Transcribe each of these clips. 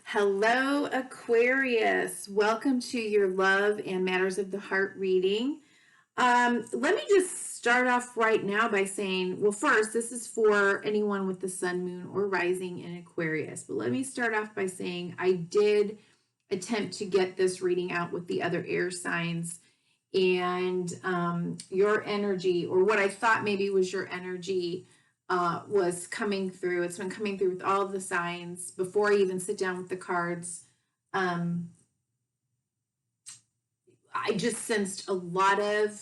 Hello, Aquarius. Welcome to your Love and Matters of the Heart reading. Let me just start off right now by saying, well, first, this is for anyone with the sun, moon, or rising in Aquarius. But let me start off by saying I did attempt to get this reading out with the other air signs, and your energy, or what I thought maybe was your energy, was coming through. It's been coming through with all of the signs before I even sit down with the cards. Um, I just sensed a lot of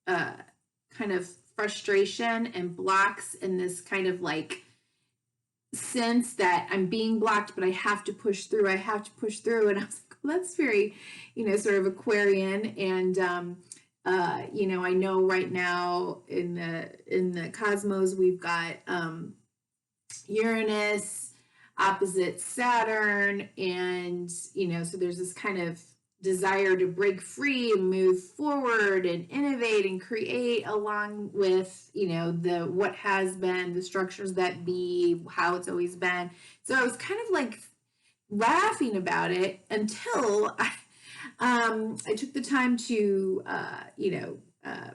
kind of frustration and blocks in this kind of like sense that I'm being blocked, but I have to push through. I have to push through. And I was like, well, that's very, sort of Aquarian. And, I know right now in the cosmos, we've got Uranus opposite Saturn. And, so there's this kind of desire to break free and move forward and innovate and create, along with the what has been, the structures that be, how it's always been. So I was kind of like laughing about it until I took the time to I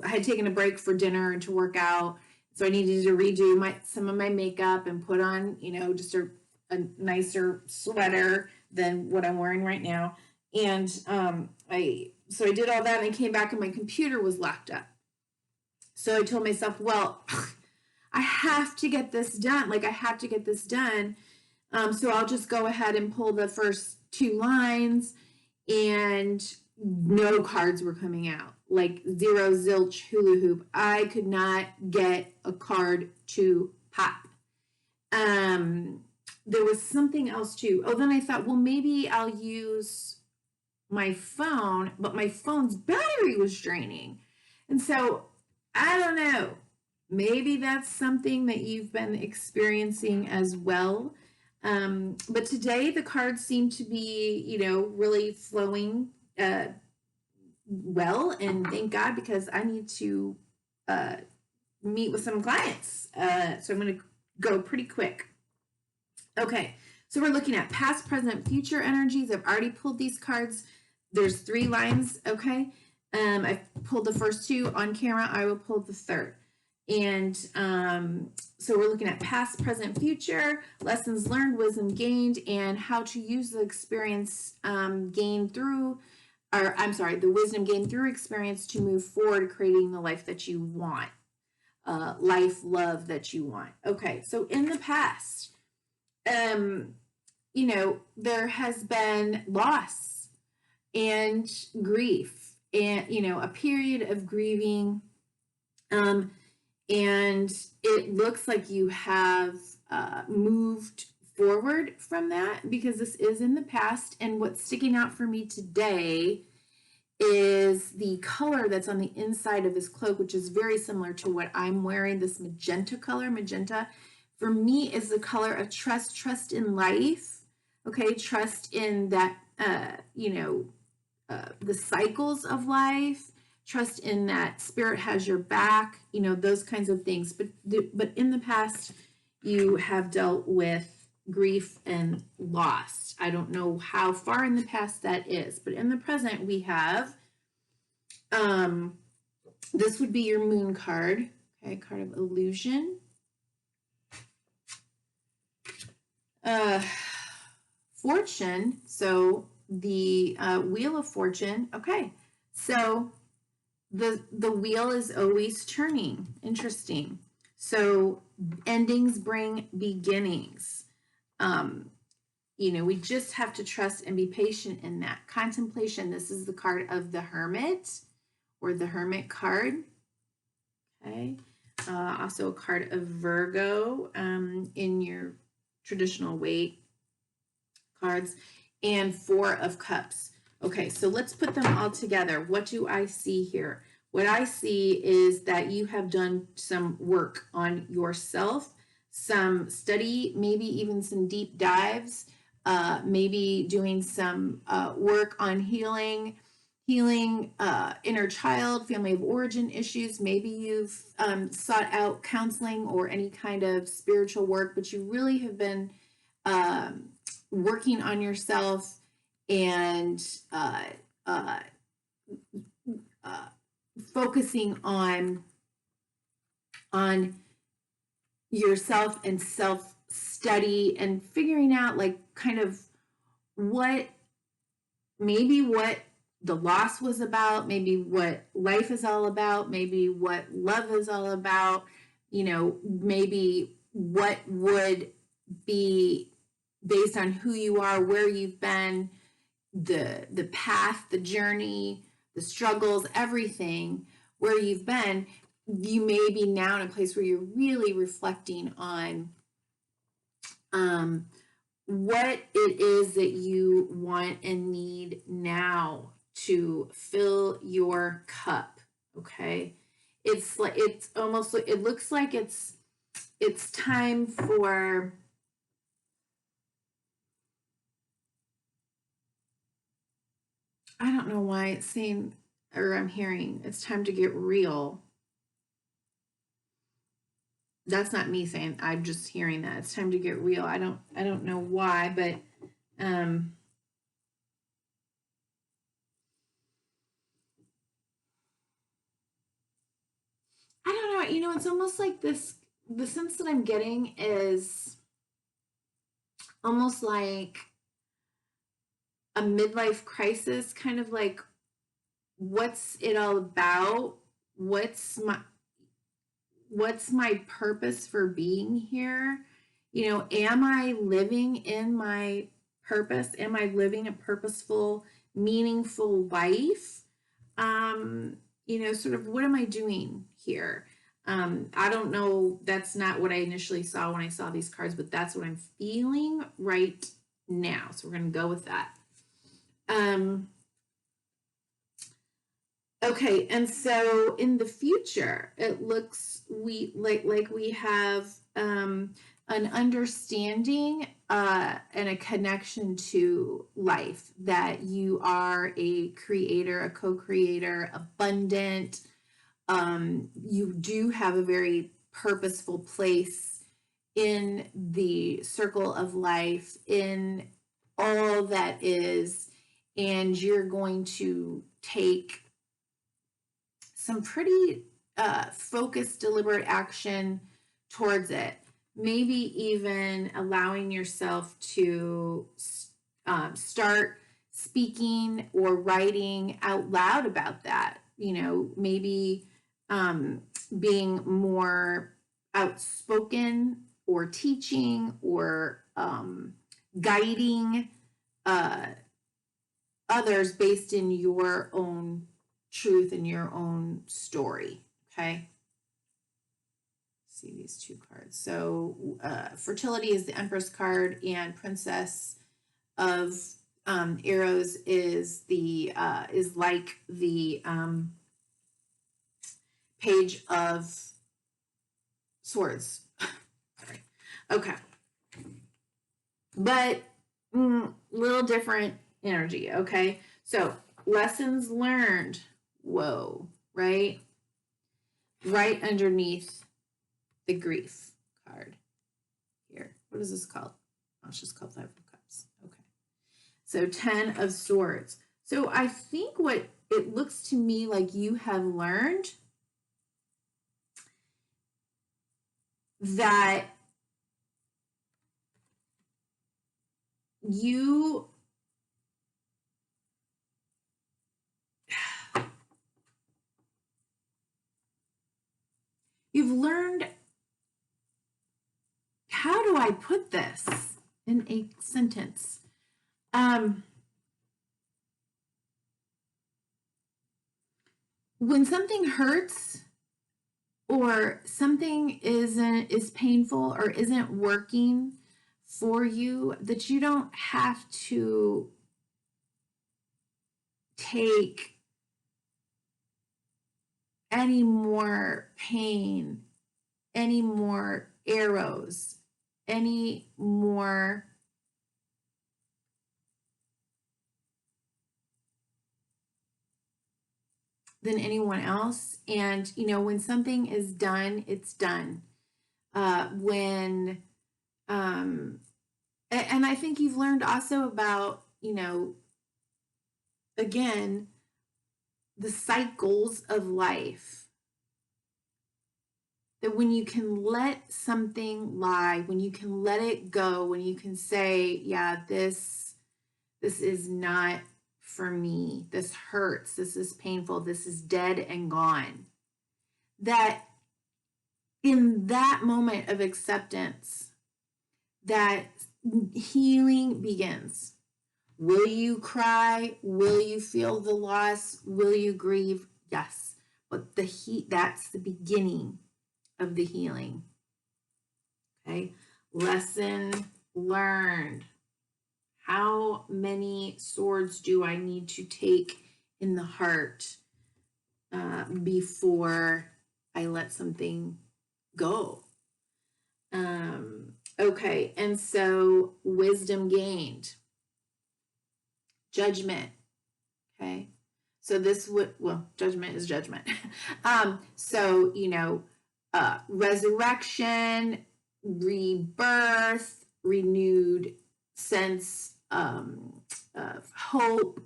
had taken a break for dinner and to work out, so I needed to redo some of my makeup and put on just a nicer sweater than what I'm wearing right now. And I did all that, and I came back and my computer was locked up. So I told myself, well, I have to get this done. Like, I have to get this done. So I'll just go ahead and pull the first two lines, and no cards were coming out. Like, zero, zilch, hula hoop. I could not get a card to pop. There was something else too. Oh, then I thought, well, maybe I'll use my phone, but my phone's battery was draining. And so I don't know. Maybe that's something that you've been experiencing as well. But today the cards seem to be, really flowing well. And thank God, because I need to meet with some clients. So I'm going to go pretty quick. Okay. So we're looking at past, present, future energies. I've already pulled these cards. There's 3 lines, okay? I've pulled the first 2 on camera. I will pull the third. And so we're looking at past, present, future, lessons learned, wisdom gained, and how to use the experience gained through, the wisdom gained through experience to move forward, creating the life that you want, love that you want. Okay, so in the past, there has been loss and grief, and a period of grieving, and it looks like you have moved forward from that, because this is in the past. And what's sticking out for me today is the color that's on the inside of this cloak, which is very similar to what I'm wearing. This magenta color. Magenta for me is the color of trust in life. Okay, trust in that, the cycles of life, trust in that spirit has your back, those kinds of things. But in the past, you have dealt with grief and loss. I don't know how far in the past that is, but in the present, we have, this would be your moon card, okay, card of illusion. Fortune, so the Wheel of Fortune. Okay, so the wheel is always turning. Interesting. So endings bring beginnings. We just have to trust and be patient in that. Contemplation. This is the card of the Hermit, or the Hermit card. Okay. Also a card of Virgo in your traditional weight cards, and 4 of Cups. Okay, so let's put them all together. What do I see here? What I see is that you have done some work on yourself, some study, maybe even some deep dives, maybe doing some work on healing inner child, family of origin issues. Maybe you've sought out counseling or any kind of spiritual work, but you really have been working on yourself and focusing on yourself and self-study and figuring out like kind of what the loss was about, maybe what life is all about, maybe what love is all about, you know, maybe what would be based on who you are, where you've been, the path, the journey, the struggles, everything, where you've been. You may be now in a place where you're really reflecting on what it is that you want and need now to fill your cup. Okay, it's like, it's almost, it looks like it's time for, I don't know why it's saying, or I'm hearing, it's time to get real. That's not me saying, I'm just hearing that it's time to get real. I don't know why, but I don't know, you know, it's almost like this, the sense that I'm getting is almost like a midlife crisis, kind of like, what's it all about? What's my purpose for being here? You know, am I living in my purpose? Am I living a purposeful, meaningful life? You know, sort of, what am I doing here? I don't know. That's not what I initially saw when I saw these cards, but that's what I'm feeling right now. So we're going to go with that. Okay, and so in the future, it looks like we have an understanding and a connection to life, that you are a creator, a co-creator, abundant. You do have a very purposeful place in the circle of life, in all that is, and you're going to take some pretty focused, deliberate action towards it. Maybe even allowing yourself to start speaking or writing out loud about that. You know, maybe being more outspoken, or teaching, or guiding others based in your own truth and your own story. Okay, see these two cards. So fertility is the Empress card, and Princess of Arrows is the is like the Page of Swords. Sorry. Okay, but little different energy. Okay, so lessons learned. Whoa, right underneath the grief card here. What is this called? Oh, it's just called Five of Cups. Okay, so 10 of Swords. So I think what it looks to me like you have learned, that you've learned, how do I put this in a sentence? When something hurts, or something is painful or isn't working for you, that you don't have to take any more pain, any more arrows, any more than anyone else. And, you know, when something is done, it's done. When And I think you've learned also about, you know, again, the cycles of life. That when you can let something lie, when you can let it go, when you can say, yeah, this is not for me, this hurts, this is painful, this is dead and gone, that in that moment of acceptance, that healing begins. Will you cry? Will you feel the loss? Will you grieve? Yes. But that's the beginning of the healing. Okay. Lesson learned. How many swords do I need to take in the heart before I let something go? Okay. And so wisdom gained. Judgment. Okay. So this would, well, judgment is judgment. So, you know, resurrection, rebirth, renewed sense of hope,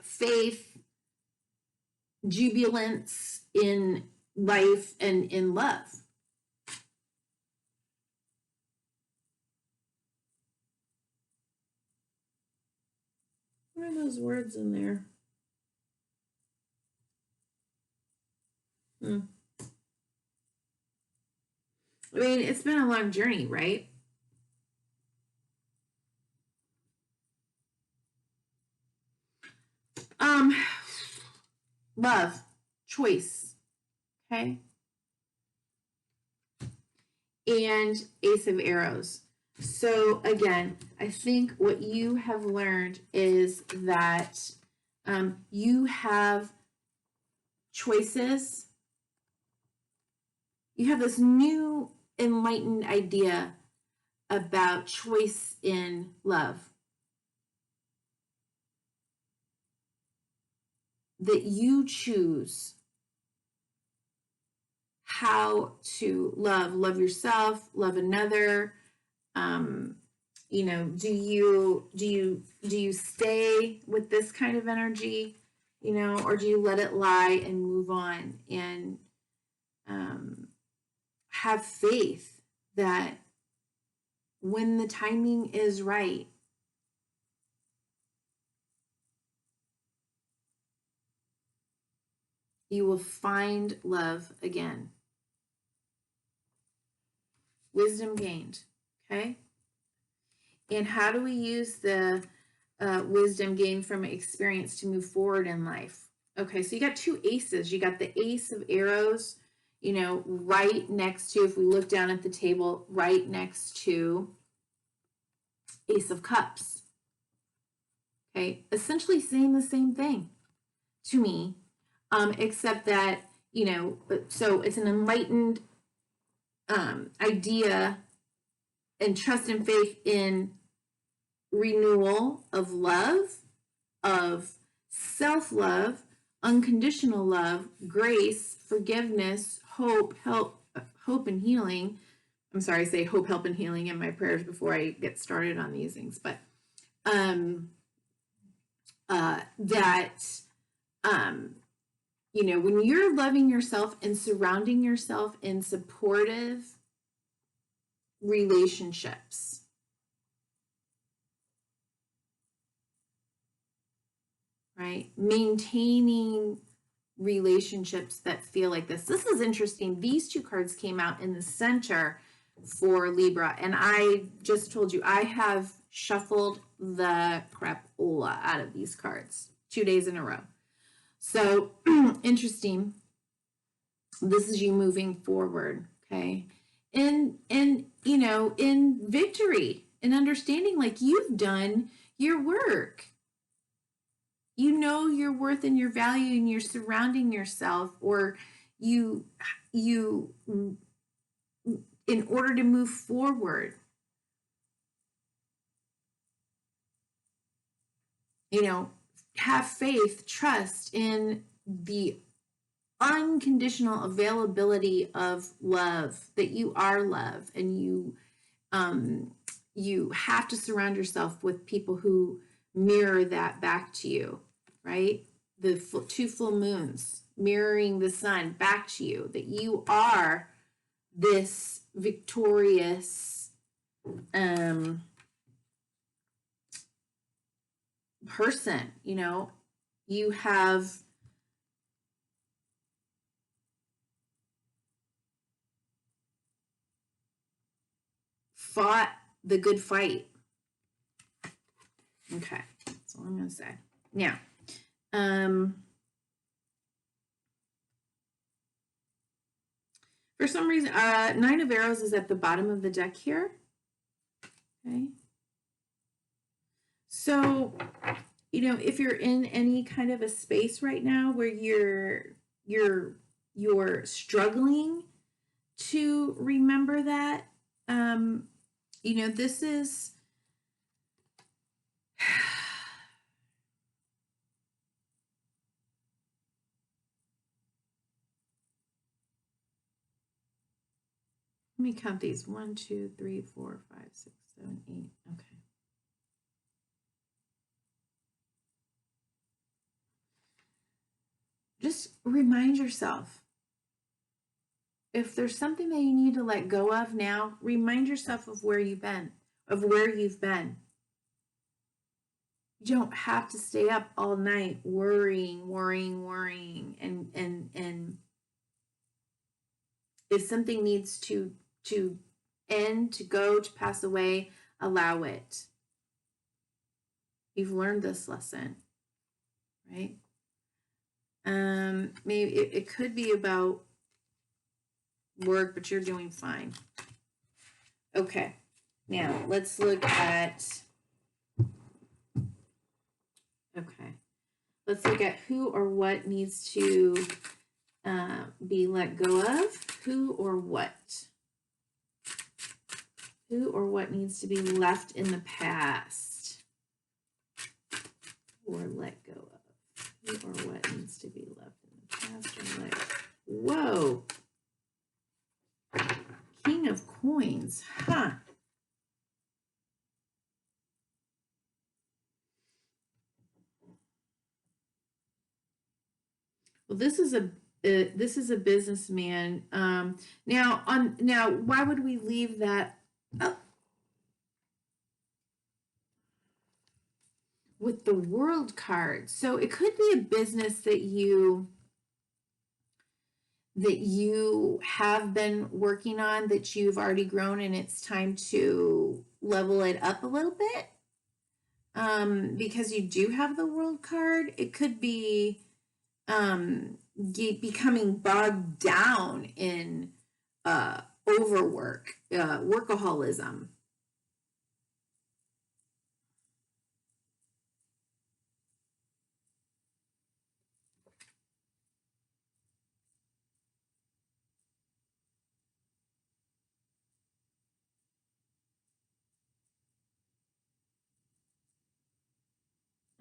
faith, jubilance in life and in love. What are those words in there? I mean, it's been a long journey, right? Love, choice, okay? And Ace of Arrows. So again, I think what you have learned is that you have choices. You have this new enlightened idea about choice in love. That you choose how to love yourself, love another. You know, do you stay with this kind of energy, you know, or do you let it lie and move on and have faith that when the timing is right, you will find love again. Wisdom gained, okay? And how do we use the wisdom gained from experience to move forward in life? Okay, so you got two aces. You got the Ace of Arrows, you know, right next to, if we look down at the table, right next to Ace of Cups. Okay, essentially saying the same thing to me, except that, you know, so it's an enlightened idea and trust and faith in renewal of love, of self-love, unconditional love, grace, forgiveness, hope, hope and healing. I'm sorry, I say hope, help, and healing in my prayers before I get started on these things, but you know, when you're loving yourself and surrounding yourself in supportive relationships, right? Maintaining relationships that feel like this. This is interesting. These two cards came out in the center for Libra, and I just told you I have shuffled the crapola out of these cards 2 days in a row. So interesting. This is you moving forward, okay? And you know, in victory and understanding, like, you've done your work. You know your worth and your value, and you're surrounding yourself, or you in order to move forward, you know, have faith, trust in the unconditional availability of love, that you are love, and you You have to surround yourself with people who mirror that back to you, right? The two full moons mirroring the sun back to you, that you are this victorious person. You know, you have fought the good fight. Okay, that's all I'm going to say. Now, for some reason, Nine of Arrows is at the bottom of the deck here. Okay. So, you know, if you're in any kind of a space right now where you're struggling to remember that, you know, this is let me count these. 1, 2, 3, 4, 5, 6, 7, 8. Okay. Just remind yourself, if there's something that you need to let go of now, remind yourself of where you've been, You don't have to stay up all night worrying, and if something needs to end, to go, to pass away, allow it. You've learned this lesson, right? Maybe it could be about work, but you're doing fine. Okay, now let's look at, let's look at who or what needs to be let go of. Who or what needs to be left in the past or let go of. Who or what needs to be left in the past or let. Whoa. King of Coins. Huh. Well, this is a businessman. Now, why would we leave that up with the World card? So it could be a business that you have been working on, that you've already grown, and it's time to level it up a little bit. Because you do have the World card, it could be becoming bogged down in overwork, workaholism.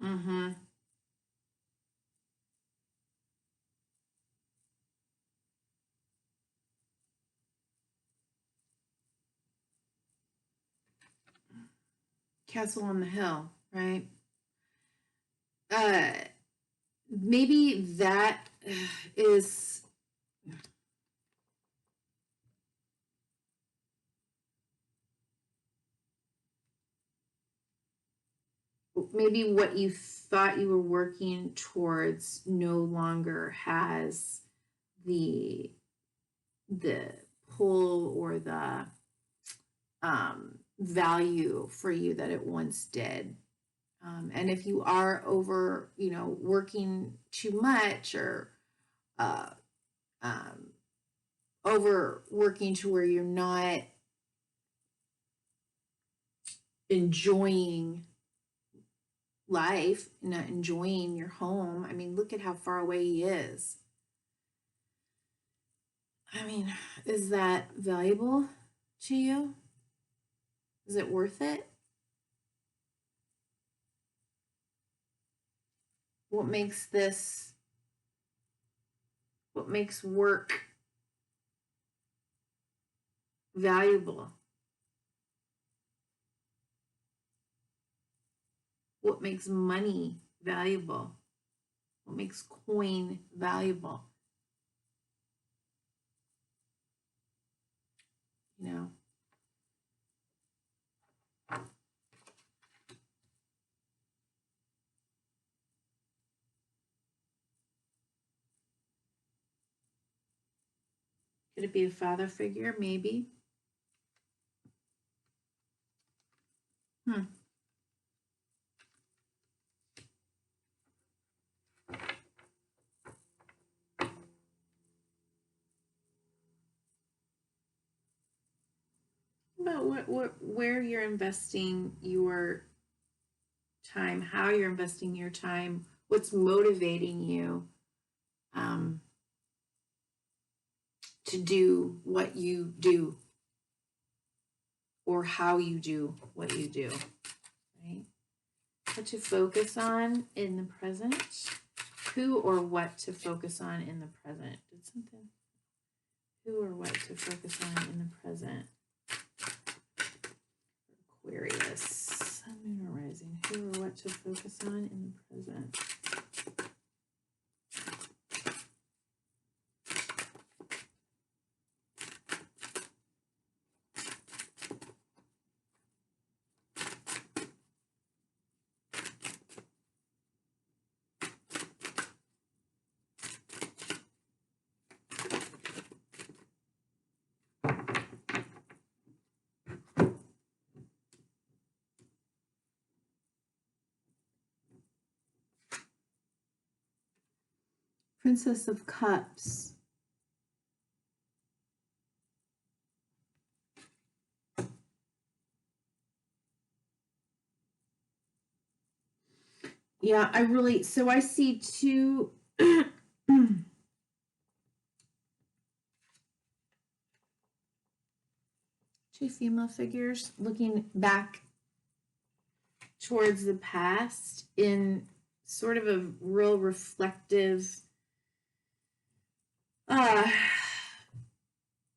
Mm-hmm. Castle on the Hill, right? Maybe that is maybe what you thought you were working towards no longer has the pull or the value for you that it once did. And if you are over, working too much, or overworking to where you're not enjoying life, not enjoying your home. I mean, look at how far away he is. I mean, is that valuable to you? Is it worth it? What makes work valuable? What makes money valuable? What makes coin valuable? You know, could it be a father figure? Maybe. About where you're investing your time, how you're investing your time, what's motivating you to do what you do, or how you do what you do, right? What to focus on in the present, who or what to focus on in the present. Did something, who or what to focus on in the present. Aquarius, Sun, Moon, or Rising, who or what to focus on in the present. Princess of Cups. Yeah, so I see two two female figures looking back towards the past in sort of a real reflective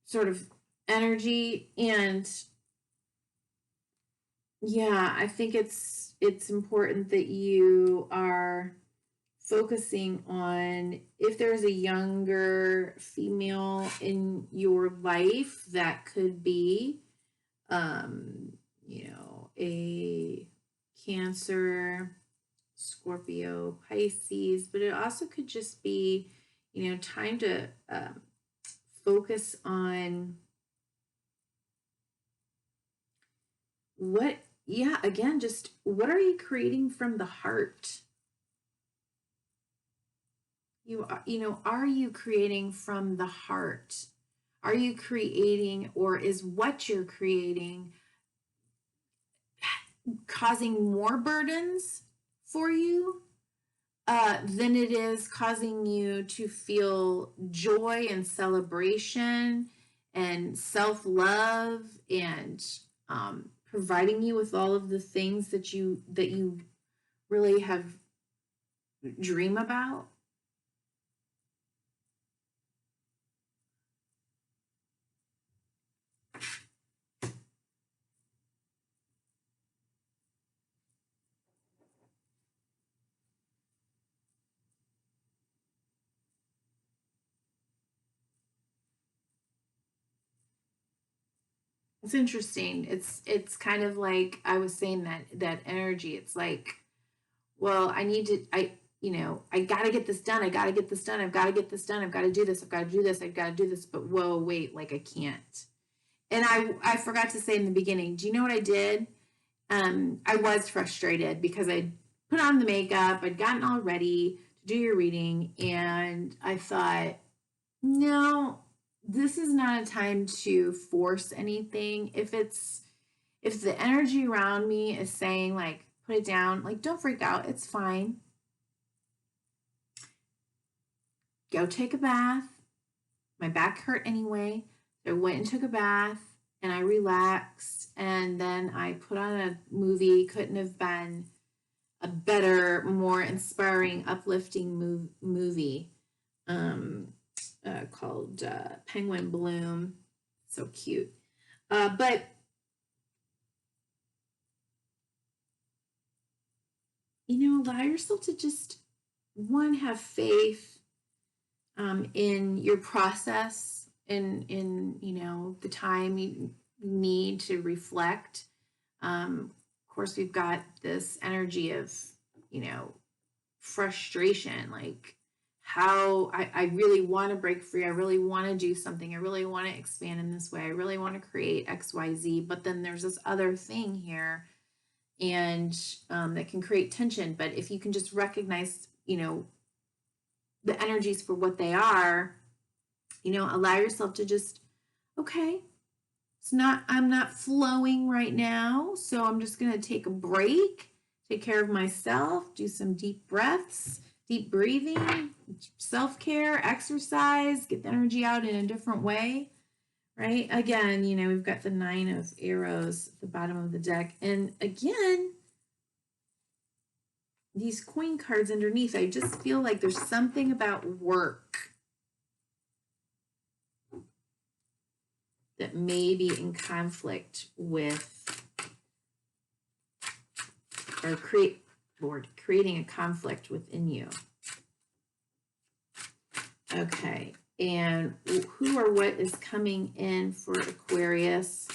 sort of energy. And yeah, I think it's important that you are focusing on, if there's a younger female in your life that could be you know, a Cancer, Scorpio, Pisces, but it also could just be, you know, time to focus on what, yeah, again, just what are you creating from the heart? You know, are you creating from the heart? Are you creating, or is what you're creating causing more burdens for you than it is causing you to feel joy and celebration and self-love, and providing you with all of the things that you really have dream about? It's interesting. It's kind of like I was saying, that energy. It's like, well, you know, I got to get this done. I got to get this done. I've got to get this done. I've got to do this. I've got to do this. I've got to do this. But whoa, wait, like I can't. And I forgot to say in the beginning, do you know what I did? I was frustrated because I put on the makeup. I'd gotten all ready to do your reading. And I thought, no, this is not a time to force anything. If the energy around me is saying, like, put it down, like, don't freak out, it's fine. Go take a bath. My back hurt anyway. So I went and took a bath and I relaxed, and then I put on a movie. Couldn't have been a better, more inspiring, uplifting movie. Called Penguin Bloom. So cute. But allow yourself to just, one, have faith in your process, in the time you need to reflect. Of course, we've got this energy of, frustration, like how I really want to break free. I really want to do something. I really want to expand in this way. I really want to create XYZ. But then there's this other thing here, and that can create tension. But if you can just recognize, the energies for what they are, allow yourself to just, okay, I'm not flowing right now. So I'm just going to take a break, take care of myself, do some deep breaths, deep breathing, self-care, exercise, get the energy out in a different way, right? Again, we've got the 9 of arrows at the bottom of the deck. And again, these coin cards underneath, I just feel like there's something about work that may be in conflict with, or creating a conflict within you. Okay, and who or what is coming in for Aquarius?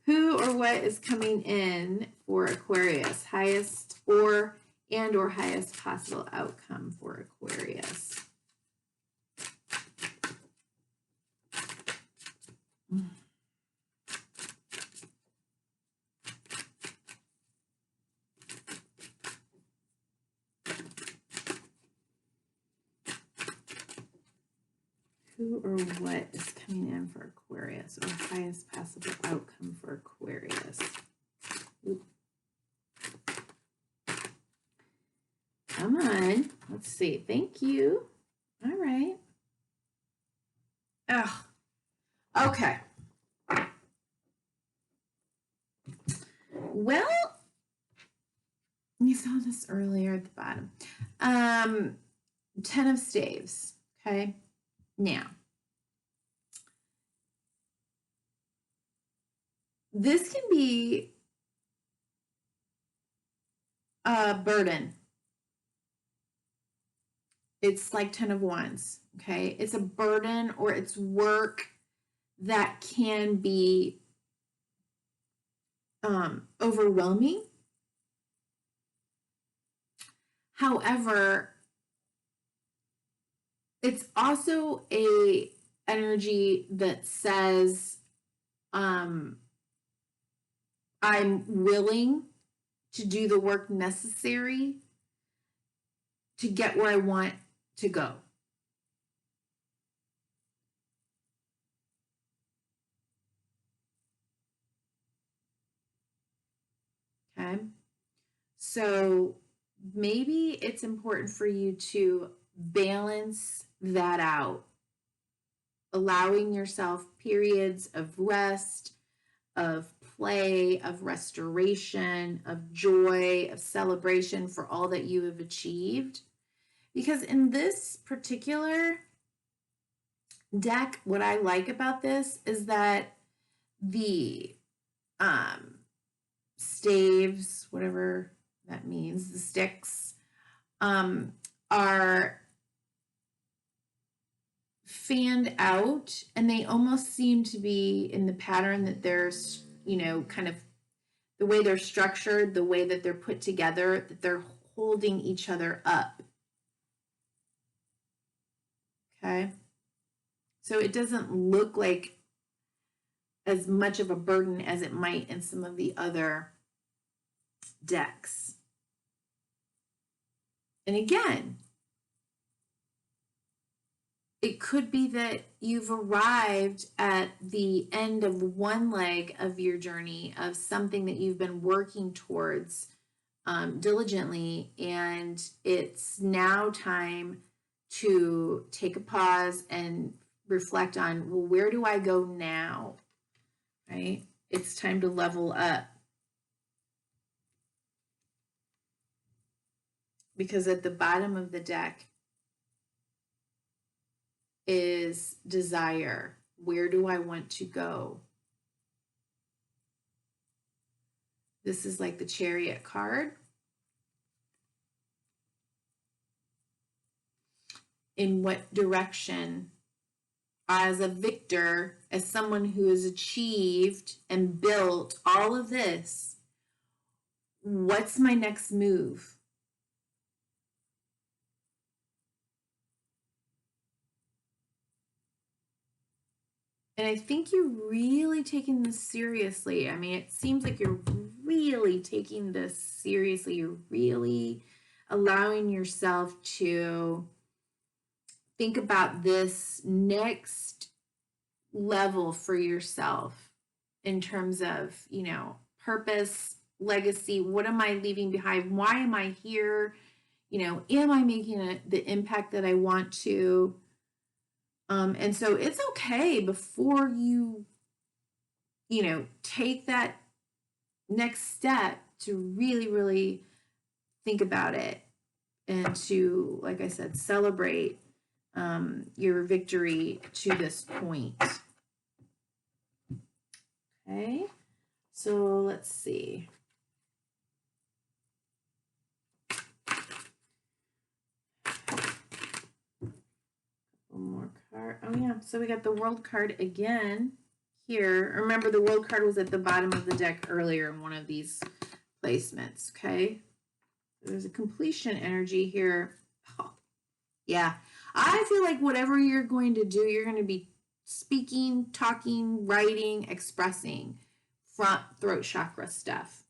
Who or what is coming in for Aquarius? Highest or highest possible outcome for Aquarius. Who or what is coming in for Aquarius, or highest possible outcome for Aquarius? Oop. Come on. Let's see. Thank you. All right. Oh, okay. Well, we saw this earlier at the bottom. 10 of staves. Okay. Now, this can be a burden. It's like 10 of wands. Okay. It's a burden, or it's work that can be overwhelming. However, it's also a energy that says, I'm willing to do the work necessary to get where I want to go. Okay. So maybe it's important for you to balance that out, allowing yourself periods of rest, of play, of restoration, of joy, of celebration for all that you have achieved. Because in this particular deck, what I like about this is that the staves, whatever that means, the sticks, are fanned out, and they almost seem to be in the pattern that there's, kind of the way they're structured, the way that they're put together, that they're holding each other up. Okay. So it doesn't look like as much of a burden as it might in some of the other decks. And again, it could be that you've arrived at the end of one leg of your journey of something that you've been working towards diligently, and it's now time to take a pause and reflect on, well, where do I go now? Right? It's time to level up. Because at the bottom of the deck is desire. Where do I want to go? This is like the Chariot card. In what direction, as a victor, as someone who has achieved and built all of this, what's my next move? And I think you're really taking this seriously. I mean, it seems like you're really taking this seriously. You're really allowing yourself to think about this next level for yourself in terms of, you know, purpose, legacy. What am I leaving behind? Why am I here? You know, am I making the impact that I want to? And so it's okay before you know, take that next step to really, really think about it and to, like I said, celebrate your victory to this point. Okay, so let's see. One more card. Oh yeah, so we got the World card again here. Remember, the World card was at the bottom of the deck earlier in one of these placements, okay? There's a completion energy here. Oh, yeah, I feel like whatever you're going to do, you're going to be speaking, talking, writing, expressing front throat chakra stuff.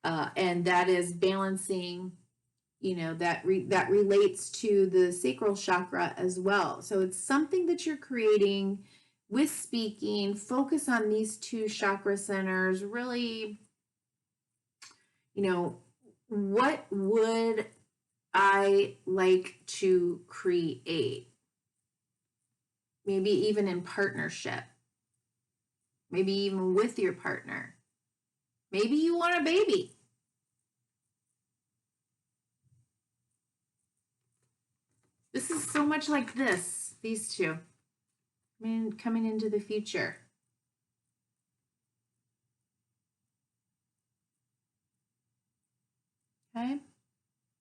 And that is balancing, you know, that relates to the sacral chakra as well. So it's something that you're creating with speaking. Focus on these two chakra centers. Really, you know, what would I like to create? Maybe even in partnership. Maybe even with your partner. Maybe you want a baby. This is so much like this, these two. I mean, coming into the future. Okay?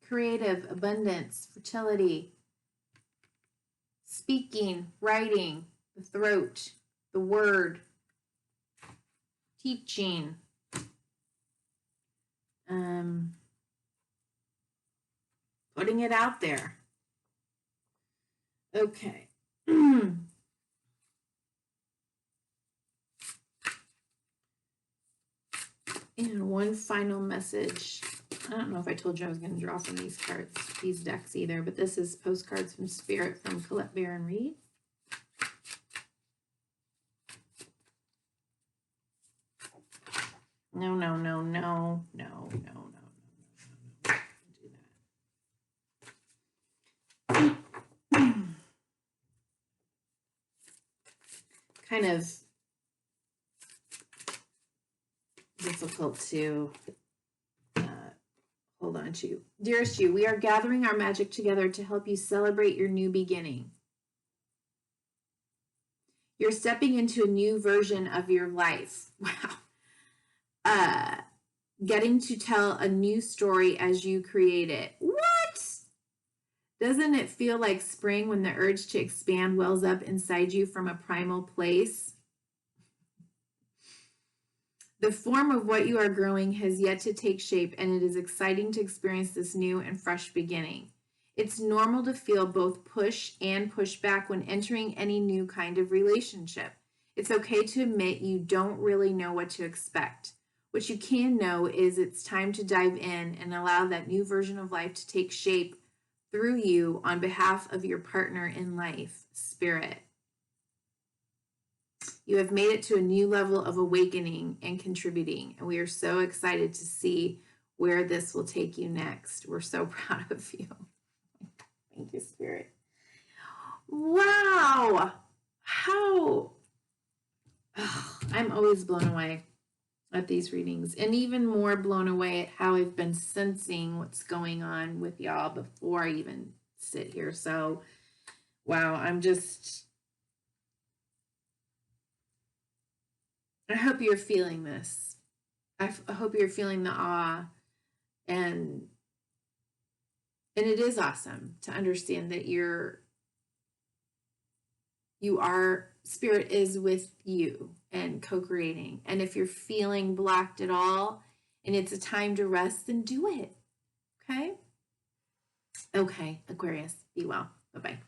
Creative, abundance, fertility, speaking, writing, the throat, the word, teaching, putting it out there. Okay. And one final message. I don't know if I told you I was going to draw from these cards, these decks either, but this is Postcards from Spirit from Colette Baron Reed. No, no, no, no, no, no, no, no, no, no. Do that. Kind of difficult to hold on to. Dearest you, we are gathering our magic together to help you celebrate your new beginning. You're stepping into a new version of your life. Wow. Getting to tell a new story as you create it. What? Doesn't it feel like spring when the urge to expand wells up inside you from a primal place? The form of what you are growing has yet to take shape, and it is exciting to experience this new and fresh beginning. It's normal to feel both push and pushback when entering any new kind of relationship. It's okay to admit you don't really know what to expect. What you can know is it's time to dive in and allow that new version of life to take shape through you on behalf of your partner in life, Spirit. You have made it to a new level of awakening and contributing, and we are so excited to see where this will take you next. We're so proud of you. Thank you, Spirit. Wow. How? Oh, I'm always blown away at these readings, and even more blown away at how I've been sensing what's going on with y'all before I even sit here. So, wow, I hope you're feeling this. I hope you're feeling the awe, and it is awesome to understand that you are, spirit is with you and co-creating. And if you're feeling blocked at all and it's a time to rest, then do it. Okay? Okay, Aquarius, be well. Bye-bye.